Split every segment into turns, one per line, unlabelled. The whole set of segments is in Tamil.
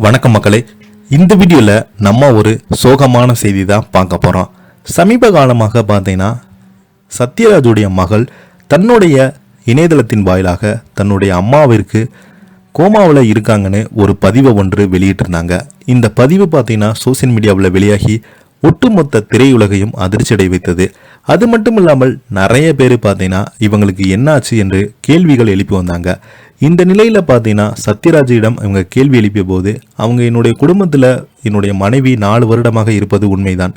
வணக்கம் மக்களே, இந்த வீடியோவில் நம்ம ஒரு சோகமான செய்தி தான் பார்க்க போகிறோம். சமீப காலமாக பார்த்தீங்கன்னா சத்யராஜுடைய மகள் தன்னுடைய இணையதளத்தின் வாயிலாக தன்னுடைய அம்மாவிற்கு கோமாவில் இருக்காங்கன்னு ஒரு பதிவை ஒன்று வெளியிட்டிருந்தாங்க. இந்த பதிவு பார்த்தீங்கன்னா சோசியல் மீடியாவில் வெளியாகி ஒட்டுமொத்த திரையுலகையும் அதிர்ச்சியடை வைத்தது. அது மட்டும் இல்லாமல் நிறைய பேர் பார்த்தீங்கன்னா இவங்களுக்கு என்னாச்சு என்று கேள்விகள் எழுப்பி வந்தாங்க. இந்த நிலையில் பார்த்தீங்கன்னா சத்யராஜிடம் இவங்க கேள்வி எழுப்பிய போது அவங்க என்னுடைய குடும்பத்தில் என்னுடைய மனைவி 4 வருடமாக இருப்பது உண்மைதான்,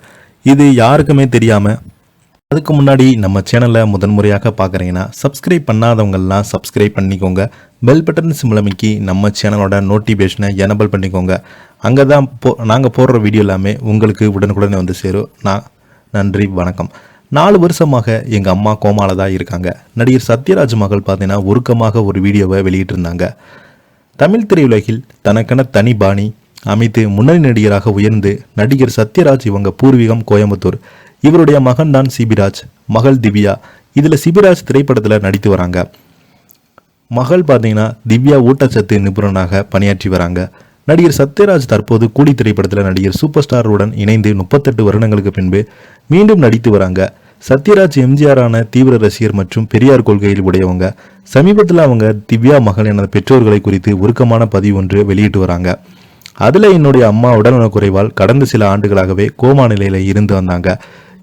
இது யாருக்குமே தெரியாமல். அதுக்கு முன்னாடி நம்ம சேனலை முதன்முறையாக பார்க்குறீங்கன்னா சப்ஸ்கிரைப் பண்ணாதவங்கள்லாம் சப்ஸ்கிரைப் பண்ணிக்கோங்க. பெல் பட்டன் சிம்லமிக்கி நம்ம சேனலோட நோட்டிஃபிகேஷனை எனபிள் பண்ணிக்கோங்க. அங்கே தான் நாங்கள் போடுற வீடியோ எல்லாமே உங்களுக்கு உடனுக்குடனே வந்து சேரும். நன்றி, வணக்கம். 4 வருஷமாக எங்கள் அம்மா கோமாவில் தான் இருக்காங்க. நடிகர் சத்யராஜ் மகள் பார்த்தீங்கன்னா உருக்கமாக ஒரு வீடியோவை வெளியிட்டிருந்தாங்க. தமிழ் திரையுலகில் தனக்கென தனி பாணி அமைத்து முன்னணி நடிகராக உயர்ந்து நடிகர் சத்யராஜ் இவங்க பூர்வீகம் கோயம்புத்தூர். இவருடைய மகன் தான் சிபிராஜ், மகள் திவ்யா. இதில் சிபிராஜ் திரைப்படத்தில் நடித்து வராங்க. மகள் பார்த்தீங்கன்னா திவ்யா ஊட்டச்சத்து நிபுணராக பணியாற்றி வராங்க. நடிகர் சத்யராஜ் தற்போது கூலி திரைப்படத்தில் நடிகர் சூப்பர் ஸ்டாருடன் இணைந்து 38 வருடங்களுக்கு பின்பு மீண்டும் நடித்து வராங்க. சத்யராஜ் எம்ஜிஆரான தீவிர ரசிகர் மற்றும் பெரியார் கொள்கையில் உடையவங்க. சமீபத்தில் அவங்க திவ்யா மகள் என பெற்றோர்களை குறித்து உருக்கமான பதிவு ஒன்று வெளியிட்டு வராங்க. அதில் என்னுடைய அம்மா உடல்நலக்குறைவால் கடந்த சில ஆண்டுகளாகவே கோமா நிலையில் இருந்து வந்தாங்க.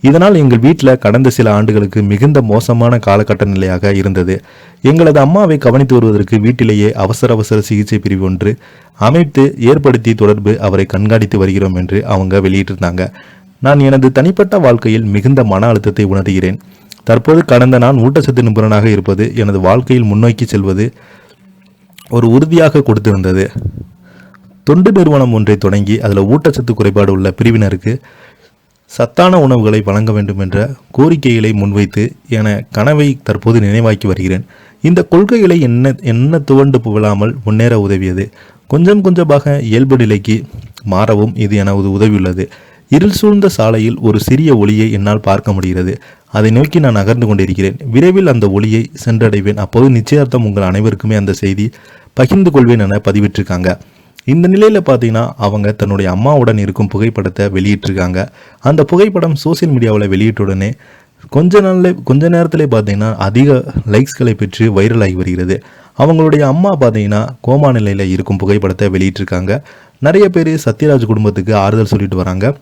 இதனால் எங்கள் வீட்டில் கடந்த சில ஆண்டுகளுக்கு மிகுந்த மோசமான காலகட்ட நிலையாக இருந்தது. எங்களது அம்மாவை கவனித்து வருவதற்கு வீட்டிலேயே அவசர சிகிச்சை பிரிவு ஒன்று அமைத்து ஏற்படுத்தி தொடர்பு அவரை கண்காணித்து வருகிறோம் என்று அவங்க வெளியிட்டிருந்தாங்க. நான் எனது தனிப்பட்ட வாழ்க்கையில் மிகுந்த மன அழுத்தத்தை உணர்கிறேன். தற்போது கடந்த நான் ஊட்டச்சத்து நிபுணராக இருப்பது எனது வாழ்க்கையில் முன்னோக்கி செல்வது ஒரு உறுதியாக கொடுத்திருந்தது. தொண்டு நிறுவனம் ஒன்றை தொடங்கி அதில் ஊட்டச்சத்து குறைபாடு உள்ள பிரிவினருக்கு சத்தான உணவுகளை வழங்க வேண்டும் என்ற கோரிக்கைகளை முன்வைத்து என கனவை தற்போது நினைவாக்கி வருகிறேன். இந்த கொள்கைகளை என்ன துவண்டு புகழாமல் முன்னேற உதவியது. கொஞ்சம் கொஞ்சமாக இயல்பு நிலைக்கு மாறவும் இது எனது உதவியுள்ளது. இருள் சூழ்ந்த சாலையில் ஒரு சிறிய ஒளியை என்னால் பார்க்க முடிகிறது. அதை நோக்கி நான் நகர்ந்து கொண்டிருக்கிறேன். விரைவில் அந்த ஒளியை சென்றடைவேன். அப்போது நிச்சயார்த்தம் உங்கள் அனைவருக்குமே அந்த செய்தி பகிர்ந்து கொள்வேன் என பதிவிட்டிருக்காங்க. இந்த நிலையில் பார்த்தீங்கன்னா அவங்க தன்னுடைய அம்மாவுடன் இருக்கும் புகைப்படத்தை வெளியிட்டிருக்காங்க. அந்த புகைப்படம் சோசியல் மீடியாவில் வெளியிட்டுடனே கொஞ்ச நேரத்திலே பார்த்தீங்கன்னா அதிக லைக்ஸ்களை பெற்று வைரலாகி வருகிறது. அவங்களுடைய அம்மா பார்த்தீங்கன்னா கோமா நிலையில் இருக்கும் புகைப்படத்தை வெளியிட்டிருக்காங்க. நிறைய பேர் சத்யராஜ் குடும்பத்துக்கு ஆறுதல் சொல்லிட்டு வராங்க.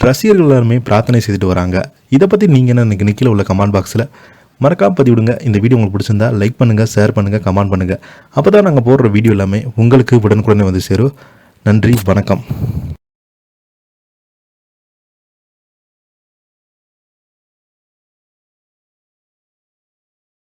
ரசிகர்கள் எல்லாருமே பிரார்த்தனை செய்துட்டு வராங்க. இதை பற்றி நீங்கள் என்ன இன்னைக்கு நிற்கல உள்ள கமெண்ட் பாக்ஸில் மறக்காம பதிவிடுங்க. இந்த வீடியோ உங்களுக்கு பிடிச்சிருந்தா லைக் பண்ணுங்கள், ஷேர் பண்ணுங்கள், கமெண்ட் பண்ணுங்கள். அப்போ தான் நாங்கள் போடுற வீடியோ எல்லாமே உங்களுக்கு உடனுக்குடனே வந்து சேரும். நன்றி, வணக்கம்.